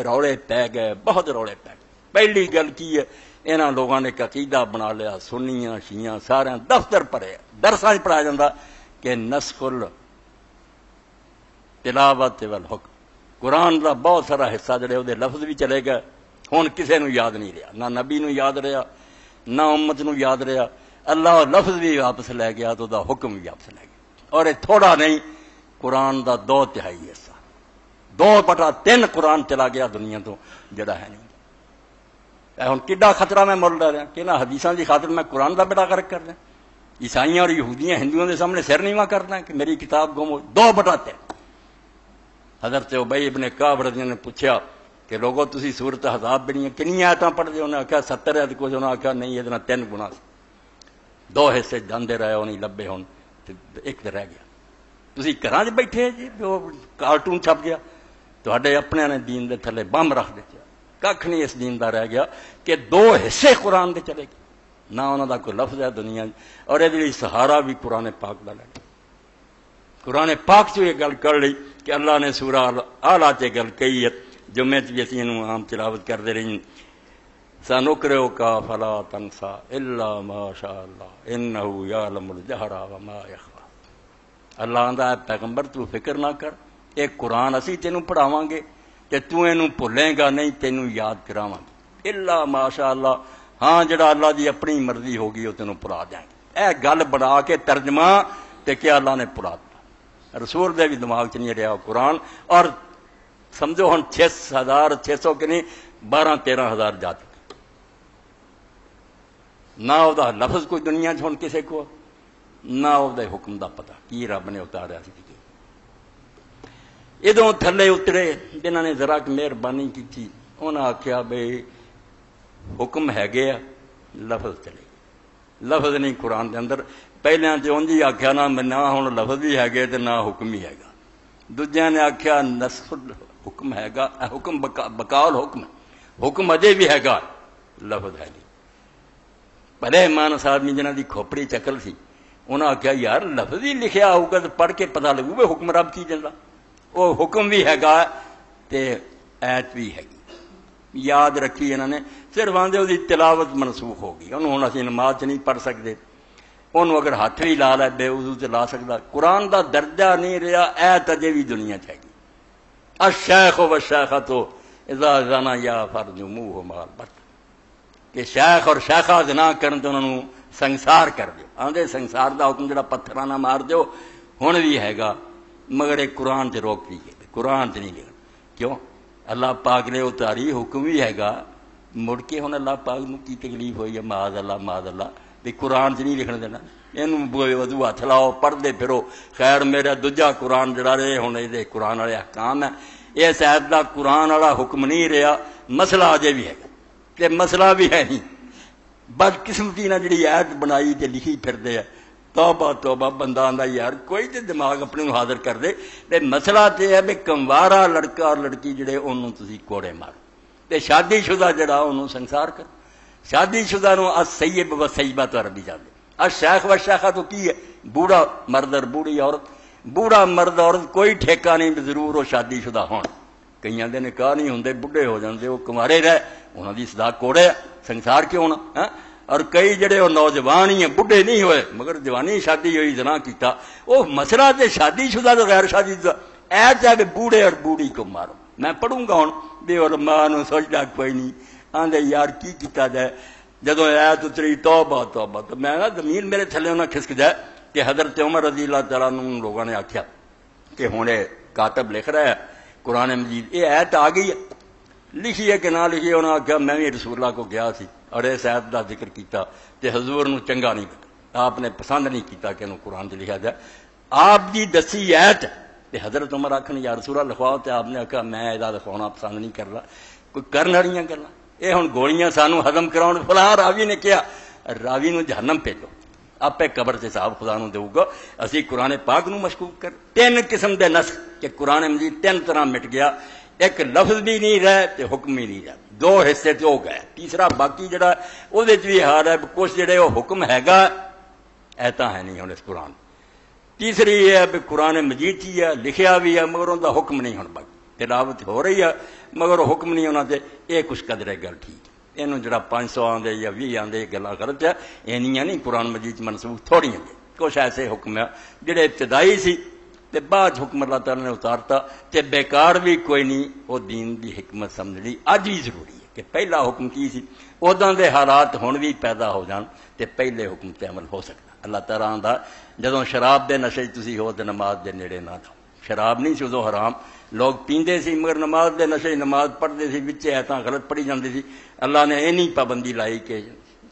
ਰੌਲੇ ਪੈ ਗਏ, ਬਹੁਤ ਰੌਲੇ ਪੈ ਗਏ। ਪਹਿਲੀ ਗੱਲ ਕੀ ਹੈ, ਇਹਨਾਂ ਲੋਕਾਂ ਨੇ ਇੱਕ ਅਕੀਦਾ ਬਣਾ ਲਿਆ, ਸੁੰਨੀਆਂ ਸ਼ੀਆਂ ਸਾਰਿਆਂ ਦਫ਼ਤਰ ਭਰੇ, ਦਰਸਾਂ 'ਚ ਪੜ੍ਹਾਇਆ ਜਾਂਦਾ ਕਿ ਨਸਖੁਲ ਤਿਲਾਵਤ ਵਲ ਹੁਕਮ, ਕੁਰਾਨ ਦਾ ਬਹੁਤ ਸਾਰਾ ਹਿੱਸਾ ਜਿਹੜੇ ਉਹਦੇ ਲਫ਼ਜ਼ ਵੀ ਚਲੇ ਗਏ, ਹੁਣ ਕਿਸੇ ਨੂੰ ਯਾਦ ਨਹੀਂ ਰਿਹਾ, ਨਾ ਨਬੀ ਨੂੰ ਯਾਦ ਰਿਹਾ, ਨਾ ਉਮਤ ਨੂੰ ਯਾਦ ਰਿਹਾ। ਅੱਲਾਹ ਲਫ਼ਜ਼ ਵੀ ਵਾਪਸ ਲੈ ਗਿਆ ਤੇ ਉਹਦਾ ਹੁਕਮ ਵੀ ਵਾਪਸ ਲੈ ਗਿਆ। ਔਰ ਇਹ ਥੋੜਾ ਨਹੀਂ, ਕੁਰਾਨ ਦਾ 2/3 ਹਿੱਸਾ, 2/3 ਕੁਰਾਨ ਚਲਾ ਗਿਆ ਦੁਨੀਆ ਤੋਂ, ਜਿਹੜਾ ਹੈ ਨਹੀਂ। ਇਹ ਹੁਣ ਕਿੱਡਾ ਖਤਰਾ ਮੈਂ ਮੁੱਲ ਲੈ ਰਿਹਾ ਕਿ ਇਹਨਾਂ ਹਦੀਸਾਂ ਦੀ ਖਾਤਰ ਮੈਂ ਕੁਰਾਨ ਦਾ ਬੇੜਾ ਗਰਕ ਕਰ ਰਿਹਾ, ਈਸਾਈਆਂ ਔਰ ਯਹੂਦੀਆਂ ਹਿੰਦੂਆਂ ਦੇ ਸਾਹਮਣੇ ਸਿਰ ਨੀਵਾਂ ਕਰਦਾ ਕਿ ਮੇਰੀ ਕਿਤਾਬ ਗੁੰਮ ਹੋ। 2/3 حضرت ابی ابن کعب رضی اللہ عنہ نے پوچھا کہ لوگوں تسی سورت احزاب بڑی کنی آیتاں پڑھتے ہو؟ انہیں آخیا 70 ہے، کچھ انہیں آخیا نہیں یہ 3 گنا، 2 حصے جاندے رہے ہو نہیں لبے ہون، ایک تو رہ گیا۔ تسی گھراں 'چ بیٹھے جی، وہ کارٹون چھپ گیا، تہاڈے اپنے نے دین دے تھلے بم رکھ دتے، کھ نہیں اس دین دا رہ گیا کہ 2 حصے قرآن دے چلے گئے، نہ انہوں دا کوئی لفظ ہے دنیا۔ اور یہ سہارا بھی قرآن پاک دا لے، قرآن پاک چ یہ گل کر لی کہ اللہ نے سورہ اعلیٰ سے گل کہی ہے، جمعے بھی اسی عام تلاوت کرتے رہی، سنقرئک فلا تنسى الا ما شاء اللہ انہ یعلم الجہر وما یخفی۔ اللہ آندا ہے پیغمبر تو فکر نہ کر، یہ قرآن اسی تینوں پڑھاواں گے تے تو اینوں بھولیں گا نہیں، تینوں یاد کراواں گے، الا ما شاء اللہ، ہاں جڑا اللہ دی اپنی مرضی ہوگی وہ تینوں پڑھا دیں گے۔ اے گل بنا کے ترجمہ تے کیا اللہ نے پڑھا دیا، رسول دے بھی دماغ چ نہیں رہا قرآن۔ اور سمجھو ہن 6,600 کہ نہیں 12-13,000 جا چکے، نہ وہ لفظ کوئی دنیا ہن کسے کو، نہ وہ حکم دا پتہ کی رب نے اتاریا سی۔ ادوں تھلے اترے جنہاں نے ذرا مہربانی کی تھی، انہاں آخیا بھئی حکم ہے گیا، لفظ چلے، لفظ نہیں قرآن دے اندر۔ پہلے تو انج ہی آخیا نہ ہوں لفظ بھی ہے گا نہ حکم ہی ہے گا، دوجیا نے آخیا نسخ حکم ہے گا، حکم بقاول حکم، حکم اجے بھی ہے گا، لفظ ہے نہیں۔ بڑے مانس آدمی جنہوں کی کھوپڑی چکل سی، انہوں نے آخیا یار لفظ ہی لکھیا ہوگا تو پڑھ کے پتہ لگو گا حکم رب کی دینا، وہ حکم بھی ہے گا تے ایت بھی ہے گی۔ یاد رکھی انہوں نے، صرف آدھے وہ تلاوت منسوخ ہو گئی، انہوں اسی نماز چ نہیں پڑھ سکتے، انہوں اگر ہاتھ بھی لا لے بے وضو سے لا سکتا، قرآن دا درجہ نہیں رہا، ایت اجے بھی دنیا چ گی۔ الشیخ والشیخۃ اذا زنا یا فرجموہما البتۃ، کہ شیخ اور شیخہ زنا کرن تے انہوں سنسار کر دیو، آندے سنسار دا حکم جڑا پتھراں مار دیو ہن بھی ہے گا، مگر ایک قرآن سے روک دی ہے، قرآن سے نہیں لکھنا۔ کیوں؟ اللہ پاک نے اتاری، حکم بھی ہے گا، مڑ کے ہن اللہ پاک نو کی تکلیف ہوئی ہے، معاذ اللہ معاذ اللہ بھی قرآن سے نہیں لکھنے دینا، یہ وضو ہاتھ لاؤ پڑھتے پھرو۔ خیر میرا دوجا قرآن جڑا رہے ہوں یہ قرآن والے احکام ہے، اس ایت دا قرآن والا حکم نہیں رہا، مسئلہ اجے بھی ہے گا کہ مسئلہ بھی ہے نہیں، بدقسمتی نہ جڑی ایت بنائی تے لکھی پھرتے ہے۔ توبہ توبہ، بندہ آندا یار کوئی تے دماغ اپنے نو حاضر کر دے، تے مسئلہ تے ہے بھی کموارا لڑکا اور لڑکی جڑے انہوں تسی کوڑے مارو، تے شادی شدہ جڑا انہوں سنسار کرو۔ شادی شدہ نو السیب و سیبہ تو عربی جاندے، الشیخ و شیخہ تو کی ہے؟ بوڑھا مرد اور بوڑھی عورت۔ بوڑھا مرد عورت کوئی ٹھیکہ نہیں ضرور وہ شادی شدہ ہون، کئیاں دے نکاح نہیں ہوندے، بڈھے ہو جاندے، وہ کنوارے رہ، انہاں دی صدا کوڑے سنسار کیوں ہونا۔ اور کئی جڑے وہ نوجوان ہی ہیں، بڈھے نہیں ہوئے مگر جوانی شادی ہوئی زنا کیتا، وہ مسئلہ تے شادی شدہ تو غیر شادی شدہ ایت ہے کہ بوڑھے اور بوڑھی کو مارو۔ میں پڑھوں گا ہوں بے علماء نو سوچدا کوئی نہیں، آندے یار کی کیتا جائے۔ جدو ایت اتری توبہ توبہ، تو میں نا زمین میرے تھلے انہیں کھسک جائے کہ حضرت عمر رضی اللہ تعالیٰ عنہ ان لوگوں نے آخیا کہ ہوں کاتب لکھ رہا ہے قرآن مجید، یہ ایت آ گئی ہے، لکھی ہے کہ نہ لکھی؟ انہوں نے آخیا میں بھی رسول اللہ کو گیا سی اور اس ایت کا ذکر کیتا تے حضور نو چنگا نہیں لگا، آپ نے پسند نہیں کیتا کہ انہوں قرآن سے لکھا جائے، آپ دی دسی ایت تے حضرت عمر آخن یا رسول اللہ لکھواؤ، تے آپ نے آخیا میں یہ لکھوانا پسند نہیں کر رہا، کوئی کرن والیاں گلاں، یہ ہوں گولیاں سانو ہضم کراؤ، فلاں راوی نے کیا، راوی نو جہنم بھیجو، آپ قبر سے صاحب خدا نو دے گا۔ اسی قرآن پاک نو مشکوک کر، 3 قسم دے نسخ کہ قرآن مجید 3 طرح مٹ گیا، ایک لفظ بھی نہیں رہے تے حکم بھی نہیں رہا، 2 حصے تو ہو گئے۔ تیسرا باقی جڑا وہ بھی حال ہے، کچھ جڑے وہ حکم ہے گا ایتا ہے نہیں ہوں اس قرآن۔ تیسری یہ ہے بھی قرآن مجید ہی ہے، لکھیا بھی ہے مگر ان کا حکم نہیں ہوں باقی۔ تلاوت ہو رہی ہے مگر حکم نہیں ہونا تے یہ کچھ قدر گل ٹھیک یہ جڑا 500 آدھے یا 20 آدھے گلا غلط ہے اینیاں نہیں قرآن مجید منسوخ تھوڑیاں نے کچھ ایسے حکم ہے جڑے ابتدائی سی تے بعد حکم اللہ تعالیٰ نے اتارتا تے بیکار بھی کوئی نہیں وہ دین دی حکمت سمجھ لی اج بھی ضروری ہے کہ پہلا حکم کی سی اداں دے حالات ہن بھی پیدا ہو جان تے پہلے حکم تے عمل ہو سکتا اللہ تعالیٰ آندا جدوں شراب دے نشے تسی ہو تے نماز دے نیڑے نہ جاؤ شراب نہیں سی ادوں حرام لوگ پیندے سی مگر نماز دے نشے نماز پڑھتے سی وچ ایتاں غلط پڑھی جاندی سی اللہ نے اینی پابندی لائی کہ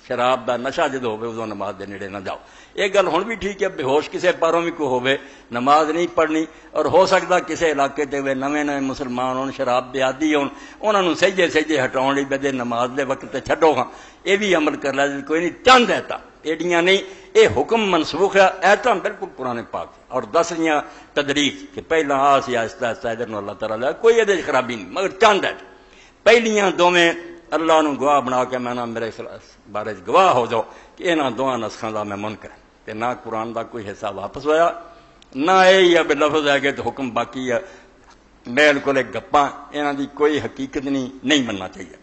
شراب دا نشہ جدوں ہوے ادوں نماز دے نیڑے نہ جاؤ یہ گل ہن بھی ٹھیک ہے بے ہوش کسے پاروں بھی کوئی ہوے نماز نہیں پڑھنی اور ہو سکتا کسے علاقے تے ہوئے نویں نویں مسلمان ہون شراب دے عادی ہون انہاں نوں سجدے سجدے ہٹاؤن لئی بدے نماز دے وقت تے چھڈو ہاں یہ بھی عمل کر لے کوئی نہیں چند ایتاں ایڈیاں نہیں یہ حکم منسوخ ہے ایتاں بالکل قرآن پاک اور دس رہیاں تدریج کہ پہلا سی آہستہ آہستہ ادھر نوں اللہ تعالیٰ لے کوئی یہ خرابی نہیں مگر چند ہے پہلیاں دوویں اللہ نوں گواہ بنا کے میں میرے بارے گواہ ہو جاؤ کہ انہاں دوواں نسخاں دا میں منکر تے نہ قرآن دا کوئی حصہ واپس ہویا نہ یہ ہے بے لفظ ہے کہ حکم باقی ہے بالکل گپاں انہاں دی کوئی حقیقت نہیں مننا چاہیے